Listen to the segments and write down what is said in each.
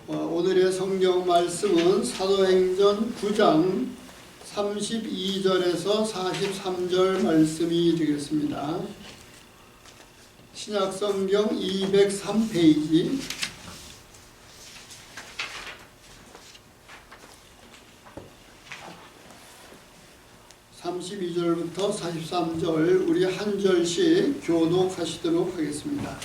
오늘의 성경 말씀은 사도행전 9장 32절에서 43절 말씀이 되겠습니다. 신약성경 203페이지 32절부터 43절 우리 한 절씩 교독하시도록 하겠습니다.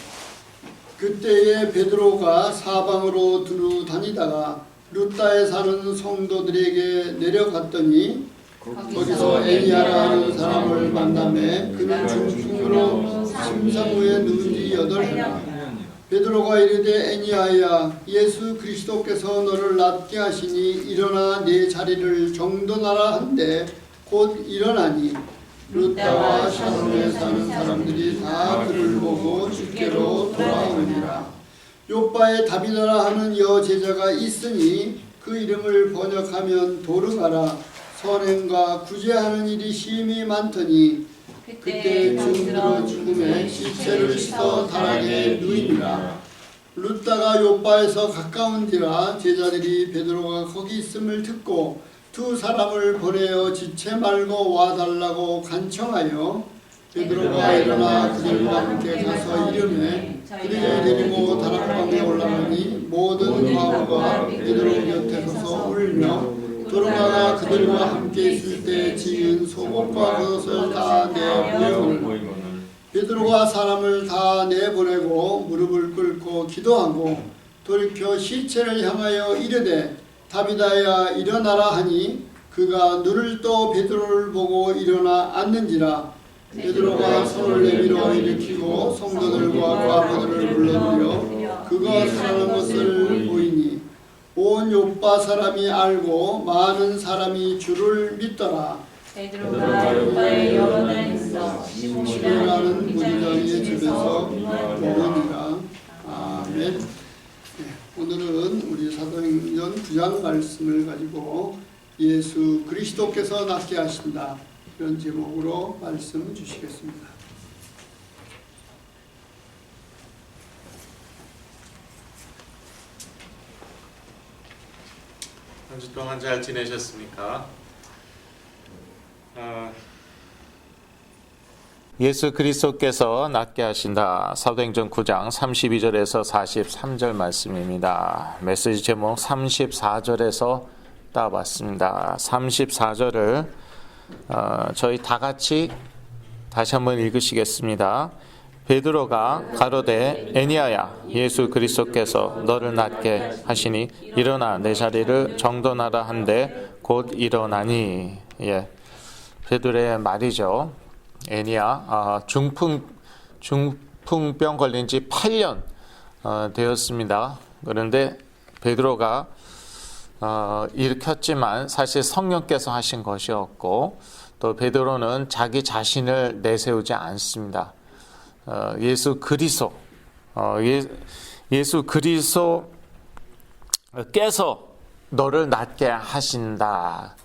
그때에 베드로가 사방으로 두루 다니다가 룻다에 사는 성도들에게 내려갔더니 거기서 에니야라 하는 사람을 만나매 그는 중풍으로 침상후에 누운 지 8해라. 베드로가 이르되 에니야야 예수 그리스도께서 너를 낫게 하시니 일어나 네 자리를 정돈하라 한데 곧 일어나니 룻다와 샤론에 사는 사람들이 다 그를 보고 주께로 돌아오니라. 요빠에 다비다라 하는 여제자가 있으니 그 이름을 번역하면 도르가라. 선행과 구제하는 일이 심히 많더니 그때 중들어 죽음에 시체를 씻어 다락에 누이니라. 룻다가 요빠에서 가까운디라 제자들이 베드로가 거기 있음을 듣고 두 사람을 보내어 지체 말고 와달라고 간청하여 베드로가 일어나 그들과 함께 가서 이르매 그들이 데리고 다락방에 올라가니 모든 과부가 베드로 곁에 서서 울며 도르가가 그들과 함께 있을 때 지은 속옷과 겉옷을 다 내보내오늘 베드로가 사람을 다 내보내고 무릎을 꿇고 기도하고 돌이켜 시체를 향하여 이르되 다비다야 일어나라 하니 그가 눈을 떠 베드로를 보고 일어나 앉는지라. 베드로가 손을 내밀어 일으키고 성도들과 과부들을 불러들여 그가 살아난 것을 보이니 온 요빠 사람이 알고 많은 사람이 주를 믿더라. 베드로가 요빠에 여러 날 있어 시몬이라는 문장의 집에서 먹으니라. 아멘. 오늘은 우리 사도행전 9장 말씀을 가지고 예수 그리스도께서 낫게 하신다 이런 제목으로 말씀 주시겠습니다. 한 주 동안 잘 지내셨습니까? 예수 그리스도께서 낫게 하신다. 사도행전 9장 32절에서 43절 말씀입니다. 메시지 제목 34절에서 따봤습니다. 34절을 저희 다 같이 다시 한번 읽으시겠습니다. 베드로가 가로되 에니야야 예수 그리스도께서 너를 낫게 하시니 일어나 내 자리를 정돈하라 한데 곧 일어나니. 베드로의 말이죠. 에니야 중풍병 걸린 지 8년 되었습니다. 그런데 베드로가 일으켰지만 사실 성령께서 하신 것이었고 또 베드로는 자기 자신을 내세우지 않습니다. 예수 그리스도께서 너를 낫게 하신다.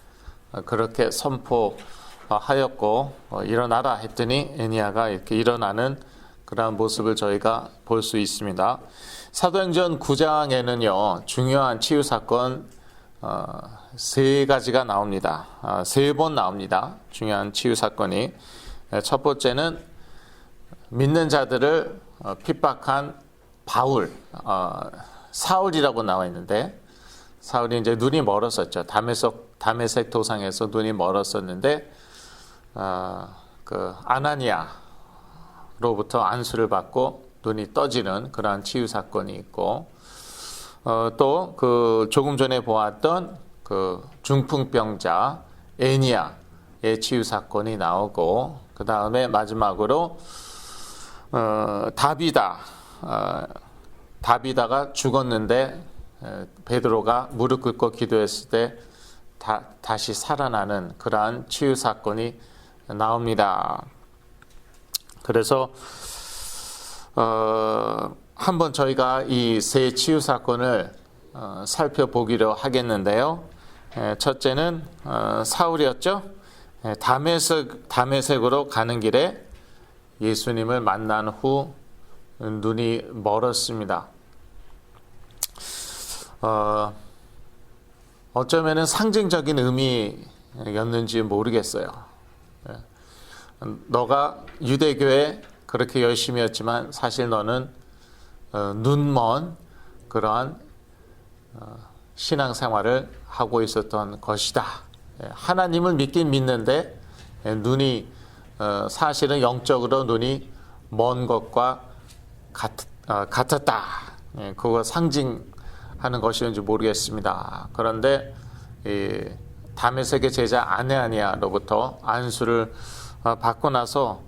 그렇게 선포하였고 일어나라 했더니 에니야가 이렇게 일어나는 그러한 모습을 저희가 볼 수 있습니다. 사도행전 9장에는요 중요한 치유 사건 세 가지가 나옵니다. 세 번 나옵니다. 중요한 치유 사건이. 첫 번째는 믿는 자들을 핍박한 바울, 사울이라고 나와 있는데 사울이 이제 눈이 멀었었죠. 다메섹 도상에서 눈이 멀었었는데 그 아나니아로부터 안수를 받고 눈이 떠지는 그러한 치유 사건이 있고 또 그 조금 전에 보았던 그 중풍병자 에니야의 치유 사건이 나오고 그 다음에 마지막으로 다비다가 죽었는데 베드로가 무릎 꿇고 기도했을 때 다시 살아나는 그러한 치유 사건이 나옵니다. 그래서 한번 저희가 이 세 치유 사건을 살펴보기로 하겠는데요. 첫째는 사울이었죠. 다메섹으로 가는 길에 예수님을 만난 후 눈이 멀었습니다. 어쩌면은 상징적인 의미였는지 모르겠어요. 너가 유대교에 그렇게 열심히 했지만 사실 너는 눈먼 그러한 신앙생활을 하고 있었던 것이다. 하나님을 믿긴 믿는데 눈이 사실은 영적으로 눈이 먼 것과 같았다. 그거 상징하는 것이었는지 모르겠습니다. 그런데 다메섹의 제자 아나니아로부터 안수를 받고 나서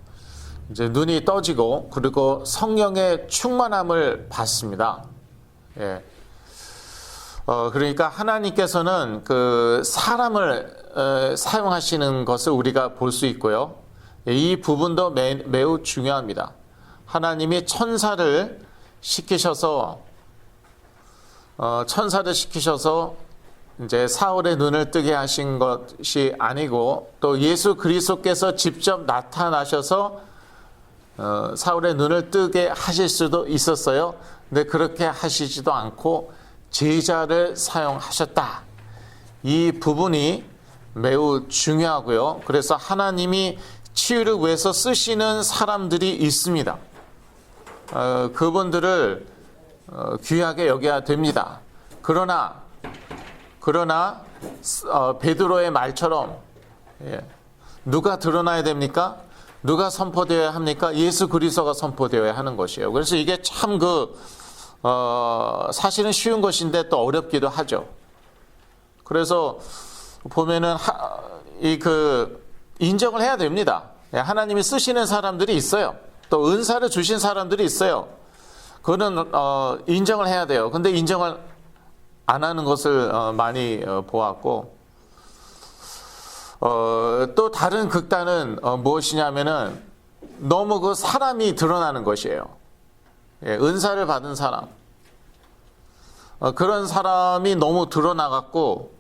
이제 눈이 떠지고 그리고 성령의 충만함을 받습니다. 그러니까 하나님께서는 그 사람을 사용하시는 것을 우리가 볼 수 있고요. 이 부분도 매우 중요합니다. 하나님이 천사를 시키셔서 이제 사울의 눈을 뜨게 하신 것이 아니고 또 예수 그리스도께서 직접 나타나셔서 사울의 눈을 뜨게 하실 수도 있었어요. 근데 그렇게 하시지도 않고 제자를 사용하셨다. 이 부분이 매우 중요하고요. 그래서 하나님이 치유를 위해서 쓰시는 사람들이 있습니다. 그분들을 귀하게 여겨야 됩니다. 그러나 베드로의 말처럼 누가 드러나야 됩니까? 누가 선포되어야 합니까? 예수 그리스도가 선포되어야 하는 것이에요. 그래서 이게 참 사실은 쉬운 것인데 또 어렵기도 하죠. 그래서 보면은 인정을 해야 됩니다. 하나님이 쓰시는 사람들이 있어요. 또 은사를 주신 사람들이 있어요. 그거는 인정을 해야 돼요. 근데 인정을 안 하는 것을 많이 보았고, 또 다른 극단은 무엇이냐면은 너무 그 사람이 드러나는 것이에요. 은사를 받은 사람, 그런 사람이 너무 드러나갖고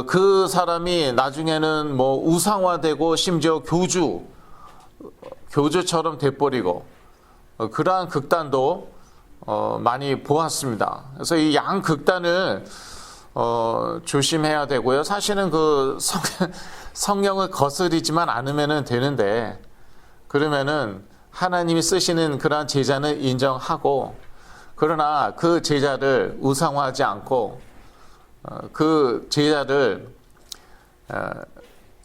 그 사람이 나중에는 뭐 우상화되고 심지어 교주처럼 돼버리고 그러한 극단도 많이 보았습니다. 그래서 이 양 극단을 조심해야 되고요. 사실은 그 성령을 거스리지만 않으면 되는데, 그러면은 하나님이 쓰시는 그러한 제자는 인정하고, 그러나 그 제자를 우상화하지 않고 그 제자를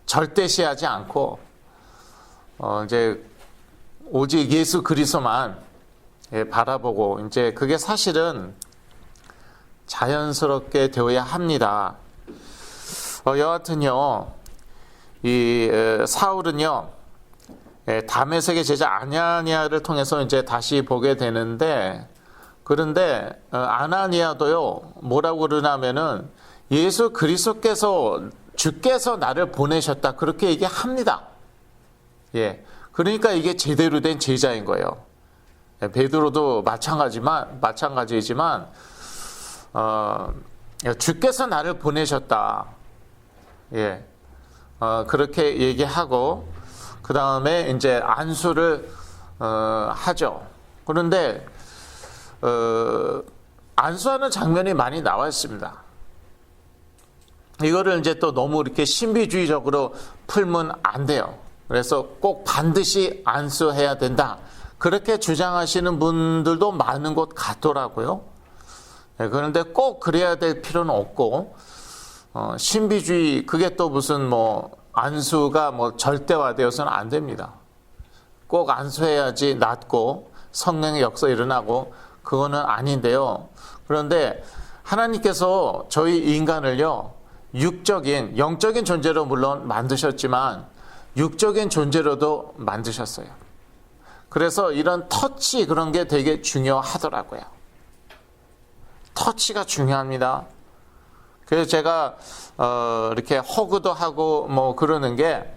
절대시하지 않고 이제 오직 예수 그리스도만 바라보고, 이제 그게 사실은 자연스럽게 되어야 합니다. 여하튼요, 이 사울은요, 다메섹의 제자 아나니아를 통해서 이제 다시 보게 되는데, 그런데 아나니아도요, 뭐라고 그러냐면은 예수 그리스도께서 주께서 나를 보내셨다, 그렇게 얘기합니다. 그러니까 이게 제대로 된 제자인 거예요. 베드로도 마찬가지지만 주께서 나를 보내셨다. 그렇게 얘기하고 그 다음에 이제 안수를 하죠. 그런데 안수하는 장면이 많이 나와 있습니다. 이거를 이제 또 너무 이렇게 신비주의적으로 풀면 안 돼요. 그래서 꼭 반드시 안수해야 된다, 그렇게 주장하시는 분들도 많은 것 같더라고요. 그런데 꼭 그래야 될 필요는 없고, 신비주의, 그게 또 무슨 뭐 안수가 뭐 절대화되어서는 안 됩니다. 꼭 안수해야지 낫고 성령의 역사 일어나고, 그거는 아닌데요. 그런데 하나님께서 저희 인간을요, 육적인, 영적인 존재로 물론 만드셨지만 육적인 존재로도 만드셨어요. 그래서 이런 터치, 그런 게 되게 중요하더라고요. 터치가 중요합니다. 그래서 제가 이렇게 허그도 하고 뭐 그러는 게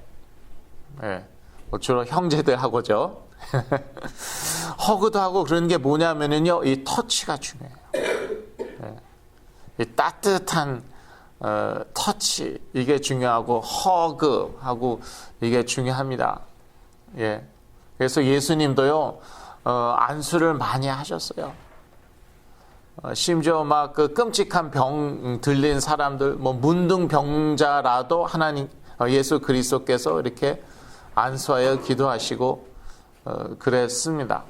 주로 형제들하고죠. 허그도 하고 그런 게 뭐냐면은요, 이 터치가 중요해요. 이 따뜻한 터치, 이게 중요하고, 허그하고 이게 중요합니다. 그래서 예수님도요, 안수를 많이 하셨어요. 심지어 막 그 끔찍한 병 들린 사람들, 뭐 문둥병자라도 하나님 예수 그리스도께서 이렇게 안수하여 기도하시고 그랬습니다.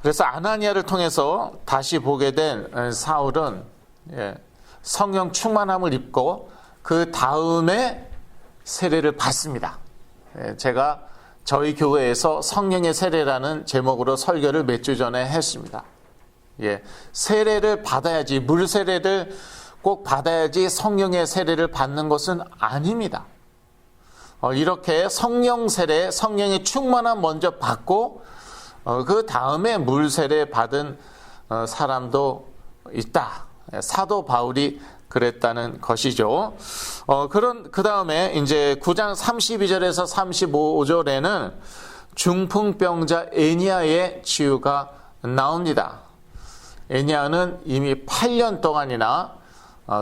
그래서 아나니아를 통해서 다시 보게 된 사울은 성령 충만함을 입고 그 다음에 세례를 받습니다. 제가 저희 교회에서 성령의 세례라는 제목으로 설교를 몇 주 전에 했습니다. 세례를 받아야지, 물 세례를 꼭 받아야지 성령의 세례를 받는 것은 아닙니다. 이렇게 성령 세례, 성령의 충만함 먼저 받고 그 다음에 물 세례 받은 사람도 있다. 사도 바울이 그랬다는 것이죠. 그 다음에 이제 9장 32절에서 35절에는 중풍병자 에니야의 치유가 나옵니다. 에니야는 이미 8년 동안이나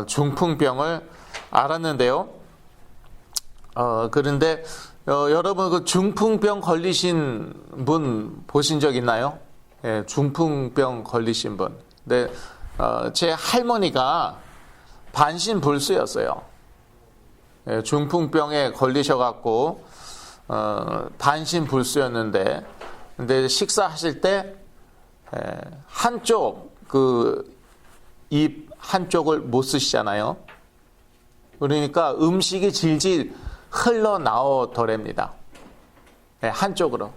중풍병을 앓았는데요. 그런데 여러분 그 중풍병 걸리신 분 보신 적 있나요? 중풍병 걸리신 분. 근데 제 할머니가 반신불수였어요. 중풍병에 걸리셔갖고 반신불수였는데, 근데 식사하실 때 한쪽 입 한쪽을 못 쓰시잖아요. 그러니까 음식이 질질 흘러나오더랍니다. 한쪽으로.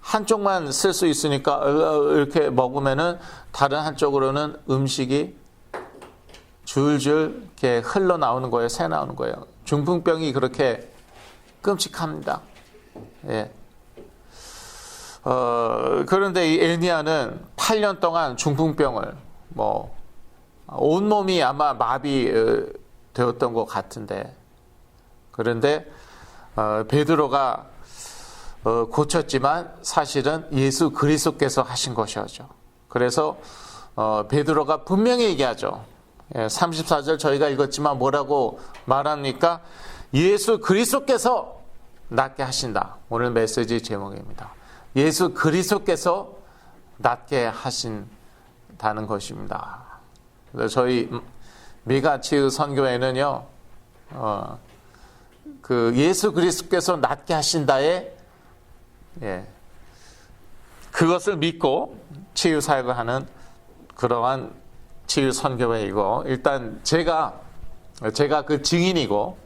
한쪽만 쓸 수 있으니까 이렇게 먹으면은 다른 한쪽으로는 음식이 줄줄 이렇게 흘러나오는 거예요. 새 나오는 거예요. 중풍병이 그렇게 끔찍합니다. 그런데 이 에니야는 8년 동안 중풍병을 온몸이 아마 마비되었던 것 같은데, 그런데 베드로가 고쳤지만 사실은 예수 그리스도께서 하신 것이었죠. 그래서 베드로가 분명히 얘기하죠. 34절 저희가 읽었지만 뭐라고 말합니까? 예수 그리스도께서 낫게 하신다. 오늘 메시지 제목입니다. 예수 그리스도께서 낫게 하신다는 것입니다. 저희 미가치유 선교회는요, 그 예수 그리스도께서 낫게 하신다에 그것을 믿고 치유 사역을 하는 그러한 치유 선교회이고, 일단 제가 그 증인이고,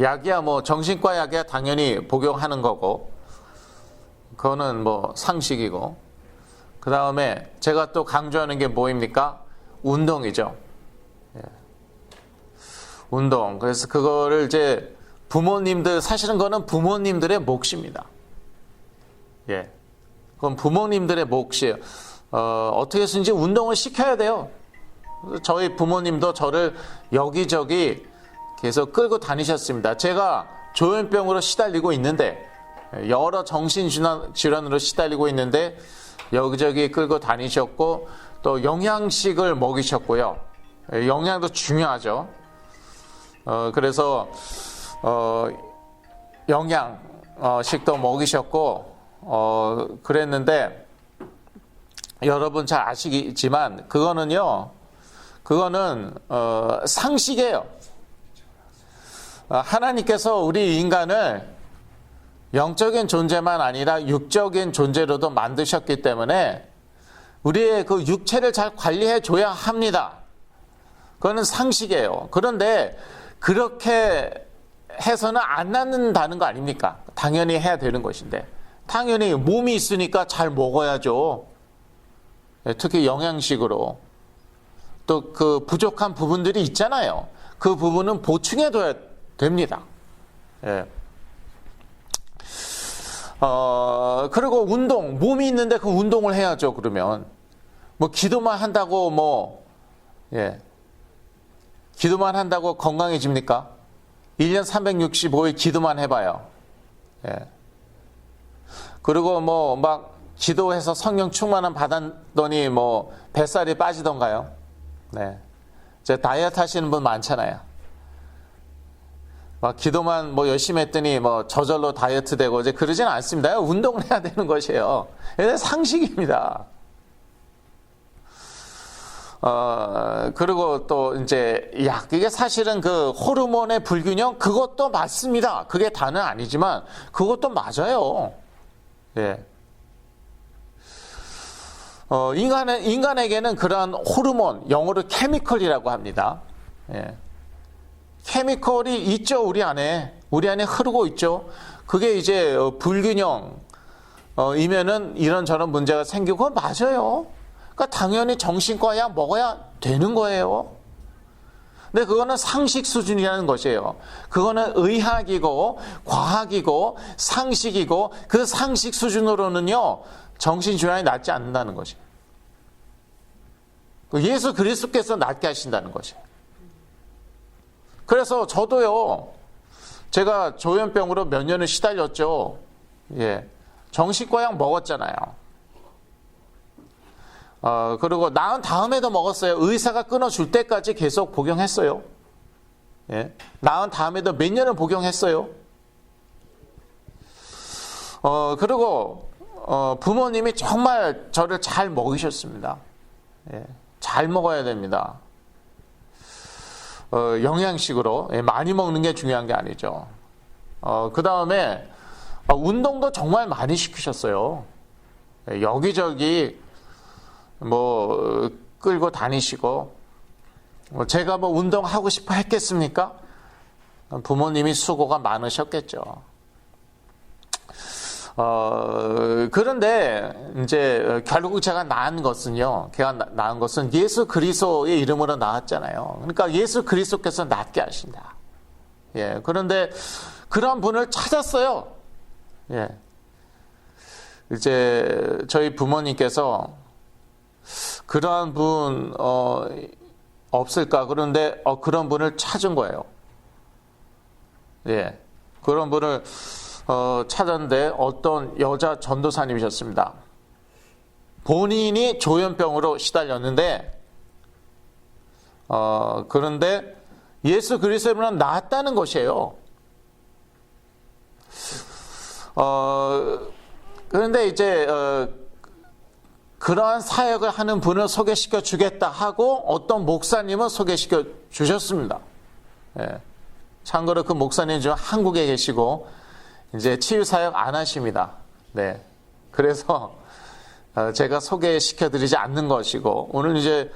약이야 정신과 약이야 당연히 복용하는 거고, 그거는 상식이고, 그 다음에 제가 또 강조하는 게 뭐입니까? 운동이죠. 운동. 그래서 그거를 이제 부모님들, 사실은 그거는 부모님들의 몫입니다. 그건 부모님들의 몫이에요. 어떻게 해서든지 운동을 시켜야 돼요. 저희 부모님도 저를 여기저기 계속 끌고 다니셨습니다. 제가 조현병으로 시달리고 있는데, 여러 정신질환으로 시달리고 있는데 여기저기 끌고 다니셨고, 또 영양식을 먹이셨고요. 영양도 중요하죠. 그래서 영양식도 먹이셨고, 그랬는데 여러분 잘 아시겠지만 그거는 상식이에요. 하나님께서 우리 인간을 영적인 존재만 아니라 육적인 존재로도 만드셨기 때문에 우리의 그 육체를 잘 관리해 줘야 합니다. 그거는 상식이에요. 그런데 그렇게 해서는 안 낫는다는 거 아닙니까? 당연히 해야 되는 것인데, 당연히 몸이 있으니까 잘 먹어야죠. 특히 영양식으로. 또 그 부족한 부분들이 있잖아요. 그 부분은 보충해 둬야 됩니다. 그리고 운동, 몸이 있는데 그 운동을 해야죠. 그러면 기도만 한다고 기도만 한다고 건강해집니까? 1년 365일 기도만 해봐요. 그리고 막 기도해서 성령 충만함 받았더니 뱃살이 빠지던가요? 제 다이어트 하시는 분 많잖아요. 막 기도만 뭐 열심히 했더니 뭐 저절로 다이어트 되고 이제 그러진 않습니다. 운동을 해야 되는 것이에요. 이게 상식입니다. 그리고 또 이제 약, 이게 사실은 그 호르몬의 불균형, 그것도 맞습니다. 그게 다는 아니지만 그것도 맞아요. 예. 인간에게는 그러한 호르몬, 영어로 케미컬이라고 합니다. 예. 케미컬이 있죠, 우리 안에 흐르고 있죠. 그게 이제 불균형 이면은 이런저런 문제가 생기고, 그건 맞아요. 그러니까 당연히 정신과 약 먹어야 되는 거예요. 근데 그거는 상식 수준이라는 것이에요. 그거는 의학이고 과학이고 상식이고, 그 상식 수준으로는요 정신질환이 낫지 않는다는 것이에요. 예수 그리스도께서 낫게 하신다는 것이에요. 그래서 저도요, 제가 조현병으로 몇 년을 시달렸죠. 예, 정신과 약 먹었잖아요. 그리고 나은 다음에도 먹었어요. 의사가 끊어줄 때까지 계속 복용했어요. 예, 나은 다음에도 몇 년을 복용했어요. 그리고 부모님이 정말 저를 잘 먹이셨습니다. 예, 잘 먹어야 됩니다. 영양식으로 많이 먹는 게 중요한 게 아니죠. 그 다음에 운동도 정말 많이 시키셨어요. 여기저기 뭐 끌고 다니시고, 제가 뭐 운동하고 싶어 했겠습니까? 부모님이 수고가 많으셨겠죠. 그런데 이제 결국 제가 낳은 것은요, 예수 그리스도의 이름으로 낳았잖아요. 그러니까 예수 그리스도께서 낫게 하신다. 예, 그런데 그런 분을 찾았어요. 예, 이제 저희 부모님께서 그러한 분 없을까? 그런데 그런 분을 찾은 거예요. 예, 그런 분을 찾았는데 어떤 여자 전도사님이셨습니다. 본인이 조현병으로 시달렸는데, 그런데 예수 그리스도는 나았다는 것이에요. 그런데 이제 그러한 사역을 하는 분을 소개시켜 주겠다 하고 어떤 목사님은 소개시켜 주셨습니다. 예. 참고로 그 목사님 중 한국에 계시고 이제 치유 사역 안 하십니다. 네. 그래서 제가 소개시켜 드리지 않는 것이고, 오늘 이제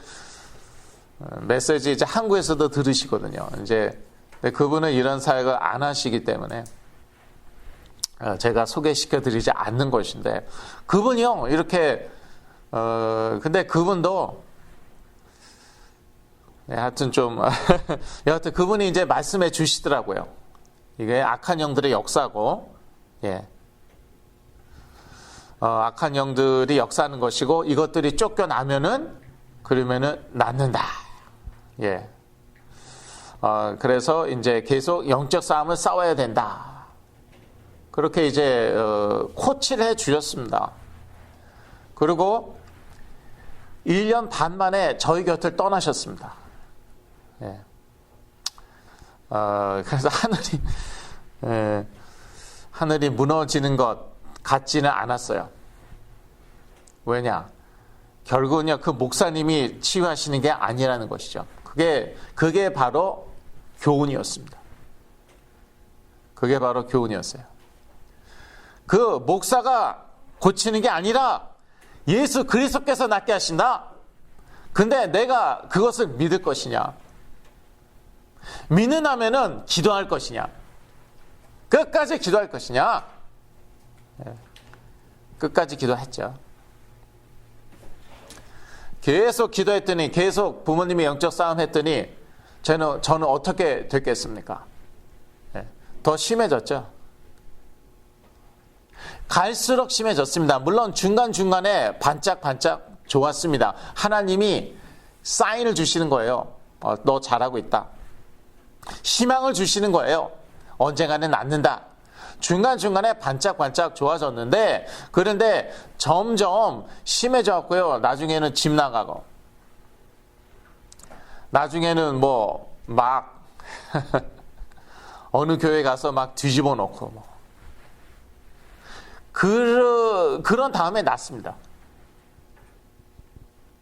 메시지 이제 한국에서도 들으시거든요. 이제 그분은 이런 사역을 안 하시기 때문에 제가 소개시켜 드리지 않는 것인데, 그분이요 이렇게 근데 그분도 하여튼 좀 여하튼 그분이 이제 말씀해 주시더라고요. 이게 악한 영들의 역사고, 예, 악한 영들이 역사하는 것이고, 이것들이 쫓겨나면은 그러면은 낫는다. 예, 그래서 이제 계속 영적 싸움을 싸워야 된다. 그렇게 이제 코치를 해 주셨습니다. 그리고 1년 반 만에 저희 곁을 떠나셨습니다. 예. 그래서 하늘이 무너지는 것 같지는 않았어요. 왜냐? 결국은요, 그 목사님이 치유하시는 게 아니라는 것이죠. 그게 바로 교훈이었습니다. 그게 바로 교훈이었어요. 그 목사가 고치는 게 아니라 예수 그리스도께서 낫게 하신다. 근데 내가 그것을 믿을 것이냐? 믿는다면은 기도할 것이냐? 끝까지 기도할 것이냐? 끝까지 기도했죠. 계속 기도했더니, 계속 부모님이 영적 싸움 했더니 저는 어떻게 됐겠습니까? 더 심해졌죠. 갈수록 심해졌습니다. 물론 중간중간에 반짝반짝 좋았습니다. 하나님이 사인을 주시는 거예요. 너 잘하고 있다. 희망을 주시는 거예요. 언젠가는 낫는다. 중간중간에 반짝반짝 좋아졌는데, 그런데 점점 심해졌고요. 나중에는 집 나가고, 나중에는 뭐 막 어느 교회 가서 막 뒤집어 놓고 뭐. 그런 다음에 낫습니다.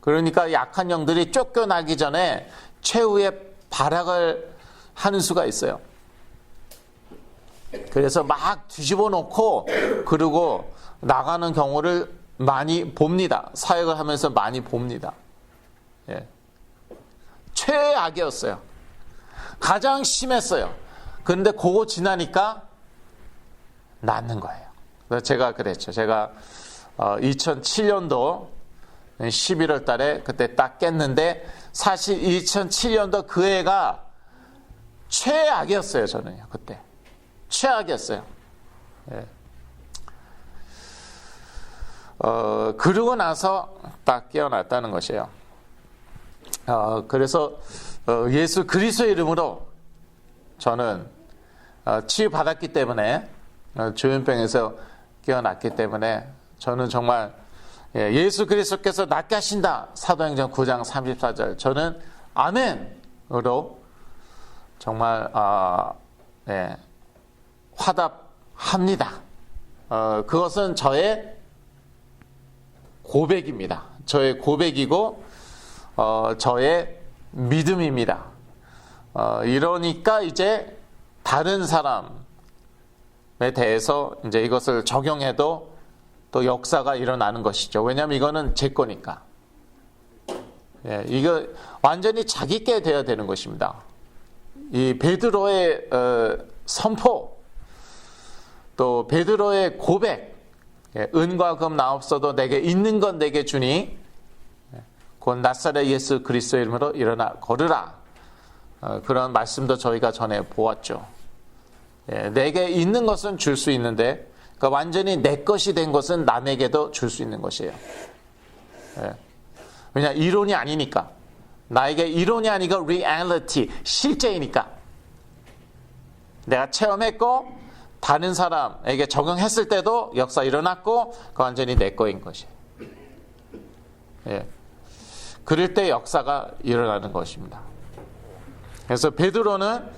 그러니까 약한 영들이 쫓겨나기 전에 최후의 발악을 하는 수가 있어요. 그래서 막 뒤집어 놓고 그러고 나가는 경우를 많이 봅니다. 사역을 하면서 많이 봅니다. 예. 최악이었어요. 가장 심했어요. 그런데 그거 지나니까 낫는 거예요. 그래서 제가 그랬죠. 제가 2007년도 11월 달에 그때 딱 깼는데 사실 2007년도 그 해가 최악이었어요. 저는요. 그때. 최악이었어요. 예. 그러고 나서 딱 깨어났다는 것이에요. 그래서 예수 그리스도의 이름으로 저는 치유받았기 때문에 조현병에서 깨어났기 때문에 저는 정말 예수 그리스도께서 낫게 하신다. 사도행전 9장 34절 저는 아멘으로 정말 화답합니다. 그것은 저의 고백입니다. 저의 고백이고 저의 믿음입니다. 이러니까 이제 다른 사람에 대해서 이제 이것을 적용해도 또 역사가 일어나는 것이죠. 왜냐하면 이거는 제 거니까. 예, 이거 완전히 자기께 되어야 되는 것입니다. 이 베드로의 선포, 또 베드로의 고백, 은과 금 나 없어도 내게 있는 건 내게 주니 곧 나사렛 예수 그리스도의 이름으로 일어나 걸으라. 그런 말씀도 저희가 전에 보았죠. 내게 있는 것은 줄 수 있는데 그러니까 완전히 내 것이 된 것은 남에게도 줄 수 있는 것이에요. 왜냐 이론이 아니니까. 나에게 이론이 아니고 reality, 실제이니까. 내가 체험했고 다른 사람에게 적용했을 때도 역사 일어났고 그 완전히 내 거인 것이에요. 예. 그럴 때 역사가 일어나는 것입니다. 그래서 베드로는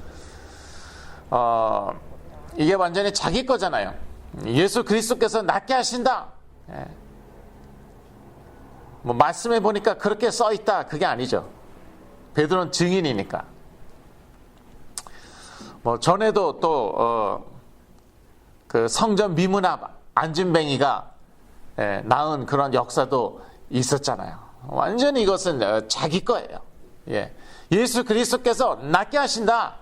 이게 완전히 자기 거잖아요. 예수 그리스도께서 낫게 하신다. 예. 뭐 말씀해 보니까 그렇게 써 있다. 그게 아니죠. 베드로는 증인이니까. 뭐 전에도 또 그 성전 미문 앞 안진뱅이가 낳은 그런 역사도 있었잖아요. 완전히 이것은 자기 거예요. 예. 예수 그리스도께서 낫게 하신다.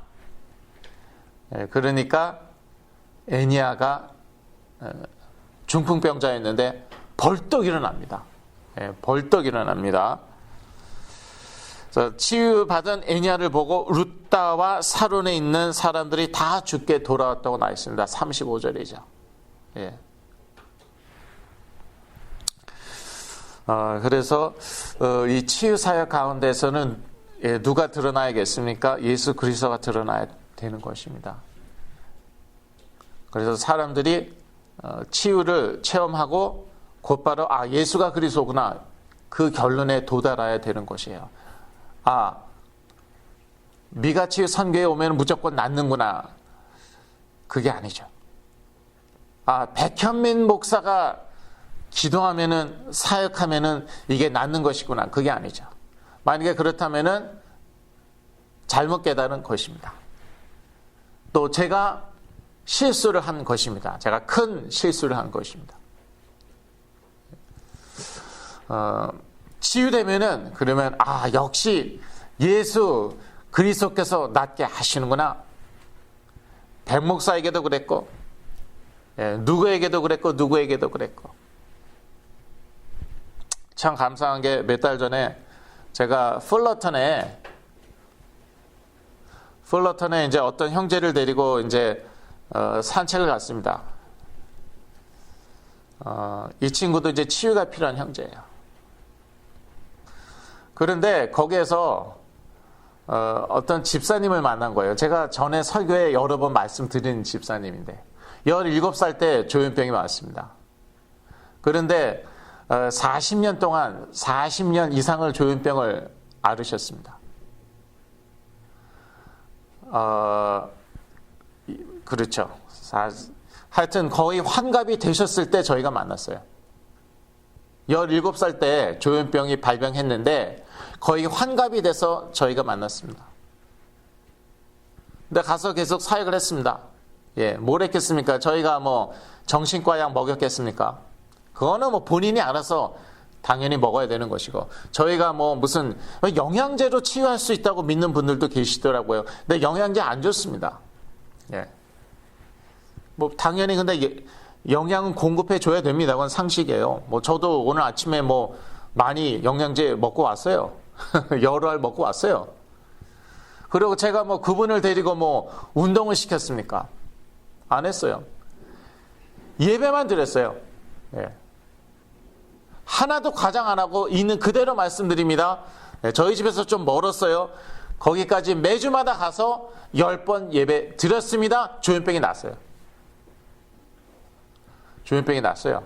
그러니까 애니아가 중풍병자였는데 벌떡 일어납니다. 벌떡 일어납니다. 치유받은 애니아를 보고 룻다와 사론에 있는 사람들이 다 죽게 돌아왔다고 나와 있습니다. 35절이죠. 예. 그래서 이 치유 사역 가운데서는 누가 드러나야겠습니까? 예수 그리스도가 드러나야 되는 것입니다. 그래서 사람들이 치유를 체험하고 곧바로 예수가 그리스도구나 그 결론에 도달해야 되는 것이에요. 미가치유 선교에 오면 무조건 낫는구나. 그게 아니죠. 백현민 목사가 기도하면은 사역하면은 이게 낫는 것이구나. 그게 아니죠. 만약에 그렇다면은 잘못 깨달은 것입니다. 또 제가 실수를 한 것입니다. 제가 큰 실수를 한 것입니다. 치유되면은 그러면 역시 예수 그리스도께서 낫게 하시는구나. 백 목사에게도 그랬고 누구에게도 그랬고 누구에게도 그랬고. 참 감사한 게 몇 달 전에 제가 풀러턴에 이제 어떤 형제를 데리고 이제 산책을 갔습니다. 이 친구도 이제 치유가 필요한 형제예요. 그런데 거기에서 어떤 집사님을 만난 거예요. 제가 전에 설교에 여러 번 말씀드린 집사님인데 17살 때 조현병이 왔습니다. 그런데 40년 동안 40년 이상을 조현병을 앓으셨습니다. 그렇죠. 하여튼 거의 환갑이 되셨을 때 저희가 만났어요. 17살 때 조현병이 발병했는데 거의 환갑이 돼서 저희가 만났습니다. 근데 가서 계속 사역을 했습니다. 예, 뭘 했겠습니까? 저희가 뭐 정신과 약 먹였겠습니까? 그거는 뭐 본인이 알아서 당연히 먹어야 되는 것이고, 저희가 뭐 무슨 영양제로 치유할 수 있다고 믿는 분들도 계시더라고요. 근데 영양제 안 좋습니다. 예. 뭐 당연히 근데 영양은 공급해 줘야 됩니다. 그건 상식이에요. 뭐 저도 오늘 아침에 뭐 많이 영양제 먹고 왔어요. 여러 알 먹고 왔어요. 그리고 제가 뭐 그분을 데리고 뭐 운동을 시켰습니까? 안 했어요. 예배만 드렸어요. 예. 하나도 과장 안 하고 있는 그대로 말씀드립니다. 예, 저희 집에서 좀 멀었어요. 거기까지 매주마다 가서 10번 예배 드렸습니다. 조현병이 났어요. 조현병이 났어요.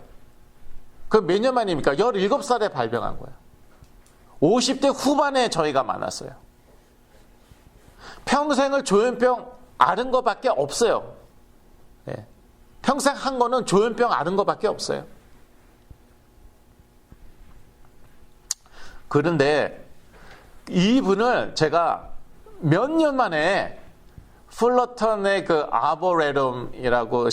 그 몇 년 만입니까? 17살에 발병한 거예요. 50대 후반에 저희가 만났어요. 평생을 조현병 앓은 것밖에 없어요. 예. 평생 한 거는 조현병 앓은 것밖에 없어요. 그런데 이분을 제가 몇 년 만에 플러턴의 그 아보레룸이라고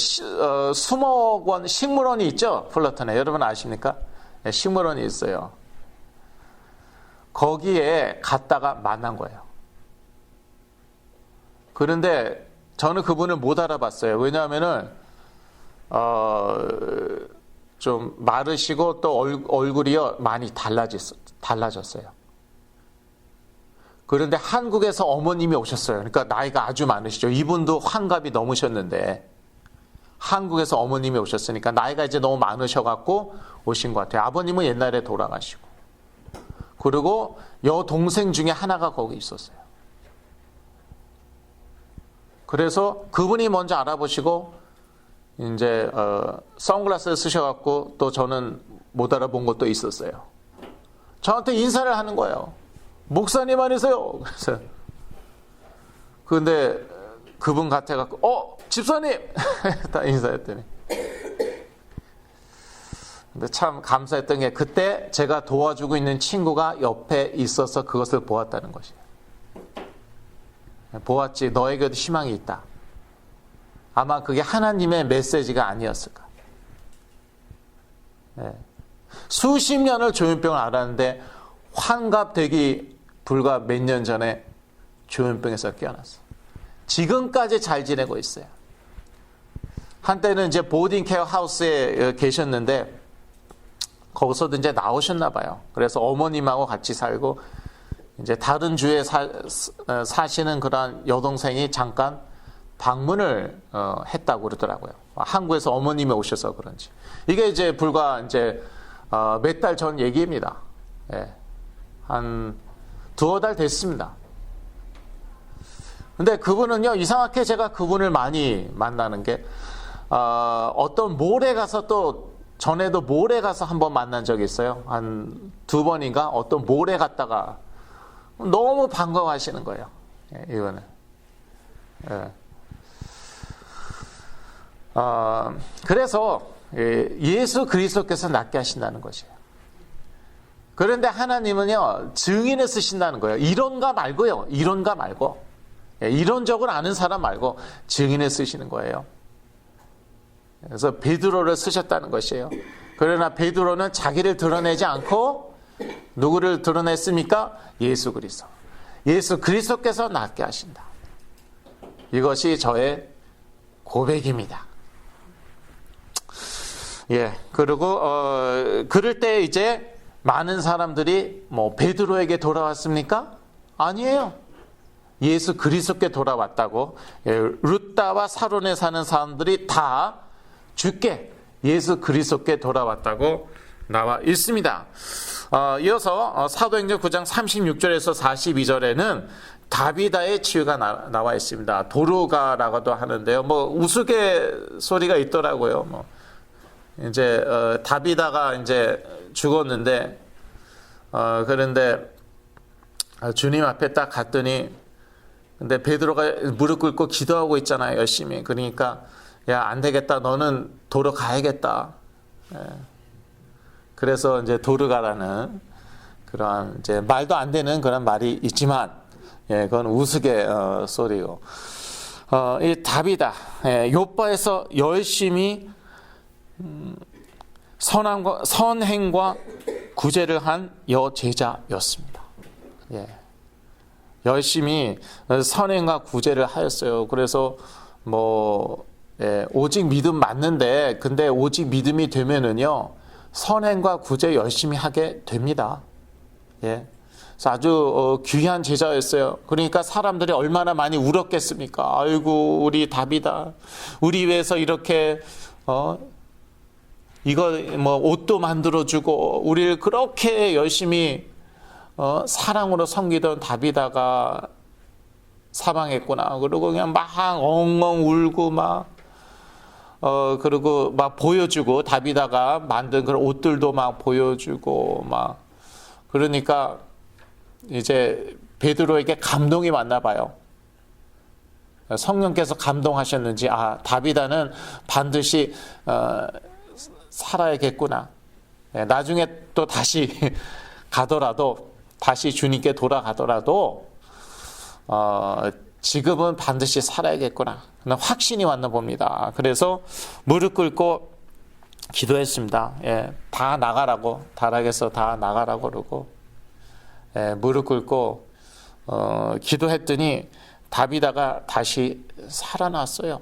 수목원 식물원이 있죠. 플러턴에 여러분 아십니까? 네, 식물원이 있어요. 거기에 갔다가 만난 거예요. 그런데 저는 그분을 못 알아봤어요. 왜냐하면은 좀 마르시고 또 얼굴이요 많이 달라졌어요. 그런데 한국에서 어머님이 오셨어요. 그러니까 나이가 아주 많으시죠. 이분도 환갑이 넘으셨는데 한국에서 어머님이 오셨으니까 나이가 이제 너무 많으셔갖고 오신 것 같아요. 아버님은 옛날에 돌아가시고, 그리고 여동생 중에 하나가 거기 있었어요. 그래서 그분이 먼저 알아보시고 이제 선글라스를 쓰셔갖고 또 저는 못 알아본 것도 있었어요. 저한테 인사를 하는 거예요. 목사님 아니세요? 그래서 근데 그분 같아갖고 집사님 다 인사했더니, 근데 참 감사했던 게 그때 제가 도와주고 있는 친구가 옆에 있어서 그것을 보았다는 것이에요. 보았지, 너에게도 희망이 있다. 아마 그게 하나님의 메시지가 아니었을까. 네. 수십 년을 조현병을 앓았는데 환갑되기 불과 몇 년 전에 조현병에서 깨어났어. 지금까지 잘 지내고 있어요. 한때는 이제 보딩 케어 하우스에 계셨는데 거기서도 이제 나오셨나 봐요. 그래서 어머님하고 같이 살고 이제 다른 주에 사시는 그런 여동생이 잠깐 방문을 했다고 그러더라고요. 한국에서 어머님이 오셔서 그런지. 이게 이제 불과 이제 몇 달 전 얘기입니다. 예. 한 2-3달 됐습니다. 근데 그분은요, 이상하게 제가 그분을 많이 만나는 게, 어떤 몰에 가서 또, 전에도 몰에 가서 한번 만난 적이 있어요. 한 2번인가? 어떤 몰에 갔다가 너무 반가워하시는 거예요. 예, 이거는. 예. 그래서 예수 그리스도께서 낫게 하신다는 것이에요. 그런데 하나님은요, 증인을 쓰신다는 거예요. 이론가 말고요. 이론가 말고. 이론적으로 아는 사람 말고 증인을 쓰시는 거예요. 그래서 베드로를 쓰셨다는 것이에요. 그러나 베드로는 자기를 드러내지 않고 누구를 드러냈습니까? 예수 그리스도. 예수 그리스도께서 낫게 하신다. 이것이 저의 고백입니다. 예, 그리고 그럴 때 이제 많은 사람들이 뭐 베드로에게 돌아왔습니까? 아니에요. 예수 그리스도께 돌아왔다고. 예, 루다와 사론에 사는 사람들이 다 주께 예수 그리스도께 돌아왔다고 나와 있습니다. 이어서 사도행전 9장 36절에서 42절에는 다비다의 치유가 나와 있습니다. 도루가라고도 하는데요. 뭐 우스갯소리가 있더라고요. 뭐 이제 다비다가 이제 죽었는데 그런데 주님 앞에 딱 갔더니 근데 베드로가 무릎 꿇고 기도하고 있잖아요, 열심히. 그러니까 야, 안 되겠다. 너는 도로 가야겠다. 그래서 이제 도로 가라는 그러한 이제 말도 안 되는 그런 말이 있지만, 그건 우스갯소리고. 이 다비다, 요바에서 열심히 선행과 구제를 한 여제자였습니다. 열심히 선행과 구제를 하였어요. 그래서 오직 믿음 맞는데, 근데 오직 믿음이 되면은요, 선행과 구제 열심히 하게 됩니다. 그래서 아주 귀한 제자였어요. 그러니까 사람들이 얼마나 많이 울었겠습니까? 아이고, 우리 다비다. 우리 위해서 이렇게 이거 옷도 만들어주고 우리를 그렇게 열심히 사랑으로 섬기던 다비다가 사망했구나. 그리고 그냥 막 엉엉 울고 그리고 막 보여주고, 다비다가 만든 그런 옷들도 막 보여주고 그러니까 이제 베드로에게 감동이 왔나 봐요. 성령께서 감동하셨는지, 다비다는 반드시 살아야겠구나. 나중에 또 다시 가더라도, 다시 주님께 돌아가더라도 지금은 반드시 살아야겠구나. 확신이 왔나 봅니다. 그래서 무릎 꿇고 기도했습니다. 다 나가라고, 다락에서 다 나가라고 그러고, 무릎 꿇고 기도했더니 다비다가 다시 살아났어요.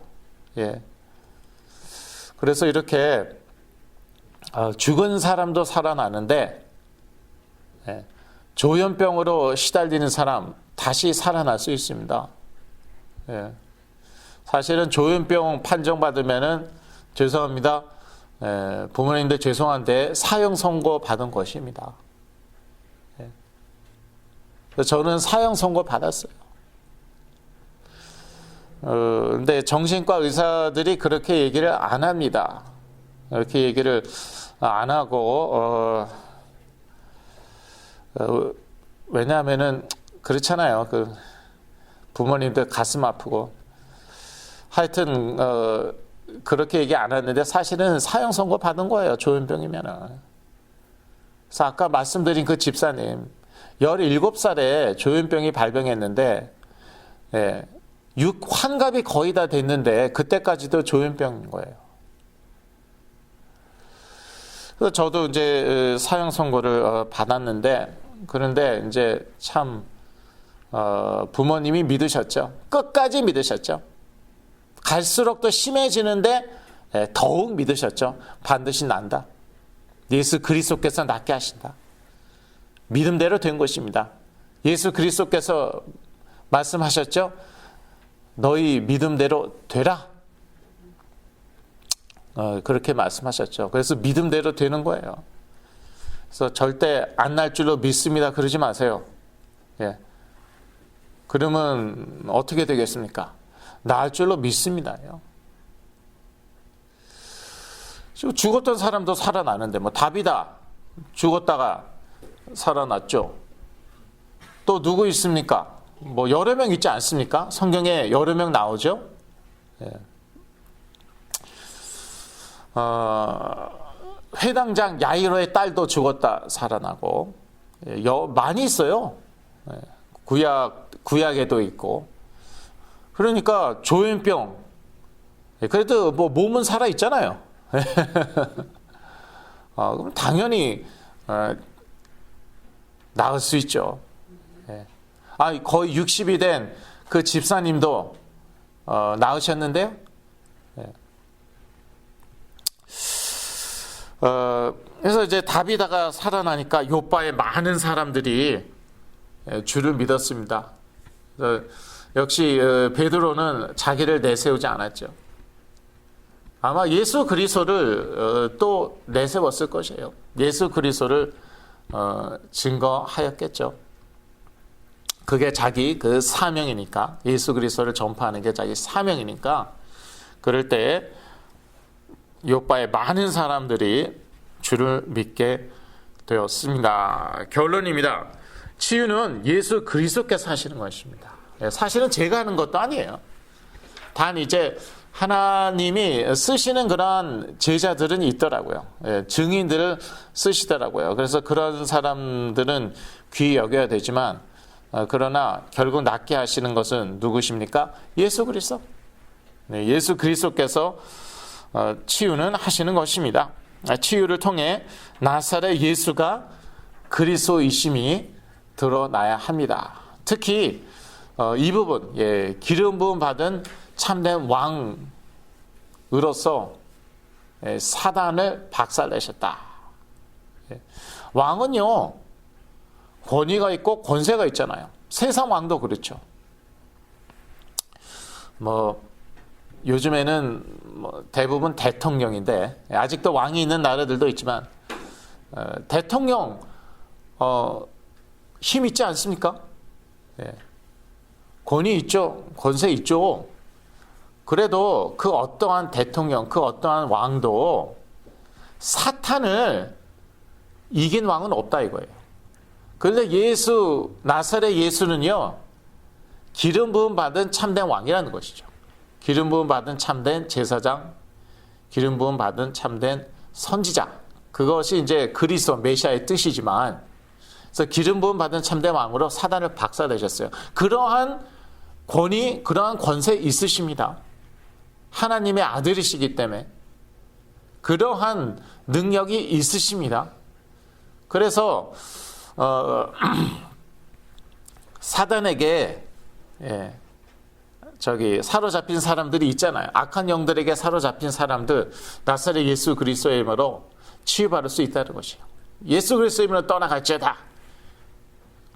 그래서 이렇게 죽은 사람도 살아나는데, 조현병으로 시달리는 사람 다시 살아날 수 있습니다. 사실은 조현병 판정받으면은, 죄송합니다, 부모님들 죄송한데 사형 선고 받은 것입니다. 저는 사형 선고 받았어요. 근데 정신과 의사들이 그렇게 얘기를 안 합니다. 이렇게 얘기를 안 하고, 왜냐하면은 그렇잖아요. 그 부모님들 가슴 아프고. 하여튼 그렇게 얘기 안 했는데, 사실은 사형 선고 받은 거예요. 조현병이면은. 그래서 아까 말씀드린 그 집사님, 17살에 조현병이 발병했는데, 환갑이 거의 다 됐는데 그때까지도 조현병인 거예요. 그래서 저도 이제 사형 선고를 받았는데, 그런데 이제 참 부모님이 믿으셨죠. 끝까지 믿으셨죠. 갈수록 더 심해지는데 더욱 믿으셨죠. 반드시 난다. 예수 그리스도께서 낫게 하신다. 믿음대로 된 것입니다. 예수 그리스도께서 말씀하셨죠. 너희 믿음대로 되라. 그렇게 말씀하셨죠. 그래서 믿음대로 되는 거예요. 그래서 절대 안 날 줄로 믿습니다. 그러지 마세요. 그러면 어떻게 되겠습니까? 나을 줄로 믿습니다요. 죽었던 사람도 살아나는데, 다비다 죽었다가 살아났죠. 또 누구 있습니까? 여러 명 있지 않습니까? 성경에 여러 명 나오죠. 회당장 야이로의 딸도 죽었다 살아나고, 많이 있어요. 구약에도 있고. 그러니까 조현병, 그래도 몸은 살아 있잖아요. 그럼 당연히 나을 수 있죠. 거의 60이 된 그 집사님도 나으셨는데요. 그래서 이제 다비다가 살아나니까 요바의 많은 사람들이 주를 믿었습니다. 역시 베드로는 자기를 내세우지 않았죠. 아마 예수 그리스도를 또 내세웠을 것이에요. 예수 그리스도를 증거하였겠죠. 그게 자기 그 사명이니까, 예수 그리스도를 전파하는 게 자기 사명이니까, 그럴 때 요바의 많은 사람들이 주를 믿게 되었습니다. 결론입니다. 치유는 예수 그리스도께서 하시는 것입니다. 사실은 제가 하는 것도 아니에요. 단 이제 하나님이 쓰시는 그런 제자들은 있더라고요. 증인들을 쓰시더라고요. 그래서 그런 사람들은 귀히 여겨야 되지만, 그러나 결국 낫게 하시는 것은 누구십니까? 예수 그리스도. 예수 그리스도께서 치유는 하시는 것입니다. 치유를 통해 나사렛 예수가 그리스도이심이 드러나야 합니다. 특히 이 부분, 기름 부음 받은 참된 왕으로서 사단을 박살내셨다. 왕은요, 권위가 있고 권세가 있잖아요. 세상 왕도 그렇죠. 요즘에는 대부분 대통령인데, 아직도 왕이 있는 나라들도 있지만, 대통령 힘 있지 않습니까? 권위 있죠. 권세 있죠. 그래도 그 어떠한 대통령, 그 어떠한 왕도 사탄을 이긴 왕은 없다 이거예요. 그런데 나사렛 예수는요, 기름 부음 받은 참된 왕이라는 것이죠. 기름 부음 받은 참된 제사장, 기름 부음 받은 참된 선지자. 그것이 이제 그리스도 메시아의 뜻이지만, 그래서 기름 부음 받은 참된 왕으로 사단을 박살내셨어요. 그러한 권위, 그러한 권세 있으십니다. 하나님의 아들이시기 때문에 그러한 능력이 있으십니다. 그래서 사단에게 사로잡힌 사람들이 있잖아요. 악한 영들에게 사로잡힌 사람들, 나사렛 예수 그리스도의 이름으로 치유받을 수 있다는 것이에요. 예수 그리스도의 이름으로 떠나갈지어다.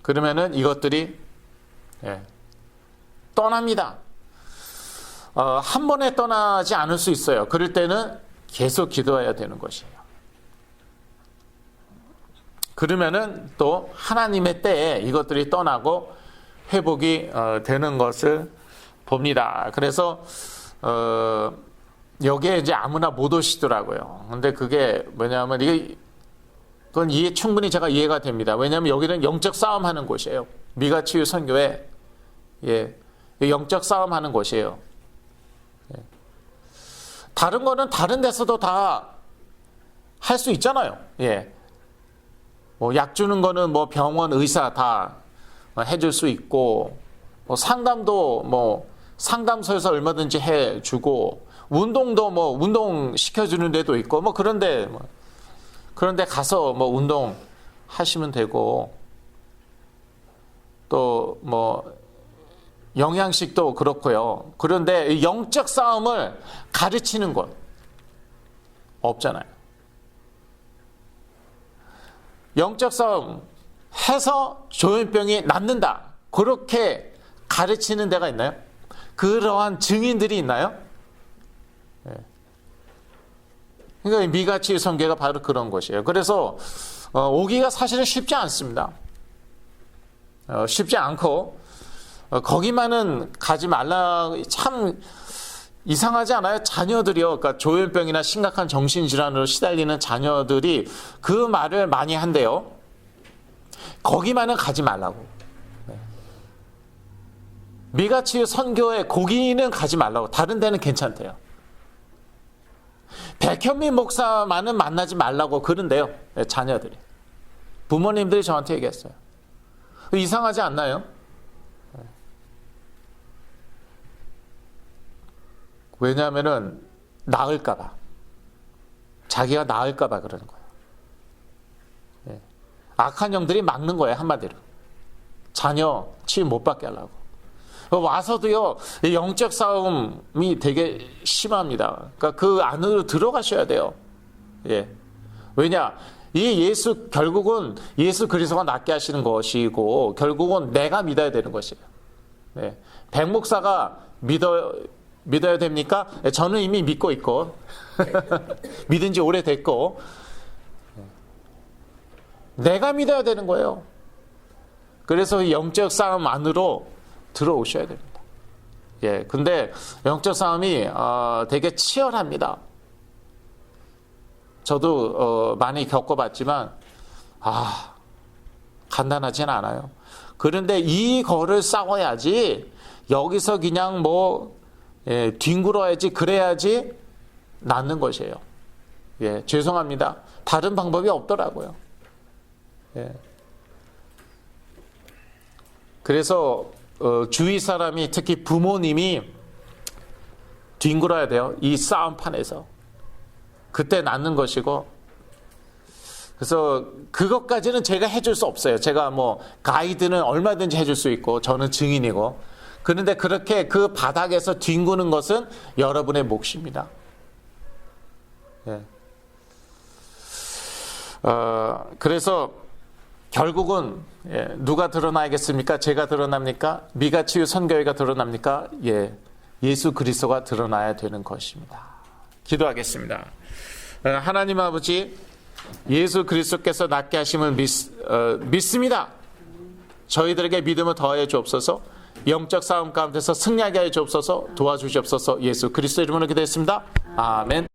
그러면은 이것들이 떠납니다. 한 번에 떠나지 않을 수 있어요. 그럴 때는 계속 기도해야 되는 것이에요. 그러면은 또 하나님의 때에 이것들이 떠나고 회복이 되는 것을 봅니다. 그래서 여기에 이제 아무나 못 오시더라고요. 근데 그게 뭐냐면 그건 충분히 제가 이해가 됩니다. 왜냐하면 여기는 영적 싸움하는 곳이에요. 미가치유 선교회, 영적 싸움하는 곳이에요. 다른 거는 다른 데서도 다 할 수 있잖아요. 약 주는 거는 병원 의사 다 해줄 수 있고, 상담도 상담소에서 얼마든지 해주고, 운동도 운동 시켜주는 데도 있고, 그런데 가서 운동 하시면 되고, 또 영양식도 그렇고요. 그런데 영적 싸움을 가르치는 것 없잖아요. 영적 싸움 해서 조현병이 낫는다. 그렇게 가르치는 데가 있나요? 그러한 증인들이 있나요? 그러니까 미가치유 선교가 바로 그런 것이에요. 그래서 오기가 사실은 쉽지 않습니다. 쉽지 않고 거기만은 가지 말라. 참 이상하지 않아요? 자녀들이요. 그러니까 조현병이나 심각한 정신질환으로 시달리는 자녀들이 그 말을 많이 한대요. 거기만은 가지 말라고. 미가치유 선교에 거기는 가지 말라고. 다른 데는 괜찮대요. 백현민 목사만은 만나지 말라고 그런데요. 자녀들이. 부모님들이 저한테 얘기했어요. 이상하지 않나요? 왜냐하면은 나을까봐, 자기가 나을까봐 그러는 거예요. 악한 영들이 막는 거예요. 한마디로 자녀 치유 못 받게 하려고. 와서도요, 영적 싸움이 되게 심합니다. 그러니까 그 안으로 들어가셔야 돼요. 왜냐, 결국은 예수 그리스도가 낫게 하시는 것이고, 결국은 내가 믿어야 되는 것이에요. 백 목사가 믿어야 됩니까? 저는 이미 믿고 있고 믿은 지 오래됐고, 내가 믿어야 되는 거예요. 그래서 영적 싸움 안으로 들어오셔야 됩니다. 근데 영적 싸움이 되게 치열합니다. 저도 많이 겪어봤지만 간단하진 않아요. 그런데 이거를 싸워야지 여기서 그냥 뭐 뒹굴어야지 그래야지 낫는 것이에요. 예, 죄송합니다. 다른 방법이 없더라고요. 예. 그래서 주위 사람이 특히 부모님이 뒹굴어야 돼요. 이 싸움판에서. 그때 낫는 것이고, 그래서 그것까지는 제가 해줄 수 없어요. 제가 뭐 가이드는 얼마든지 해줄 수 있고 저는 증인이고, 그런데 그렇게 그 바닥에서 뒹구는 것은 여러분의 몫입니다. 예. 그래서 결국은 누가 드러나야겠습니까? 제가 드러납니까? 미가치유 선교회가 드러납니까? 예, 예수 그리스도가 드러나야 되는 것입니다. 기도하겠습니다. 하나님 아버지, 예수 그리스도께서 낫게 하심을 믿습니다. 저희들에게 믿음을 더하여 주옵소서. 영적 싸움 가운데서 승리하게 하여 주옵소서. 도와주시옵소서. 예수 그리스도 이름으로 기도했습니다. 아멘.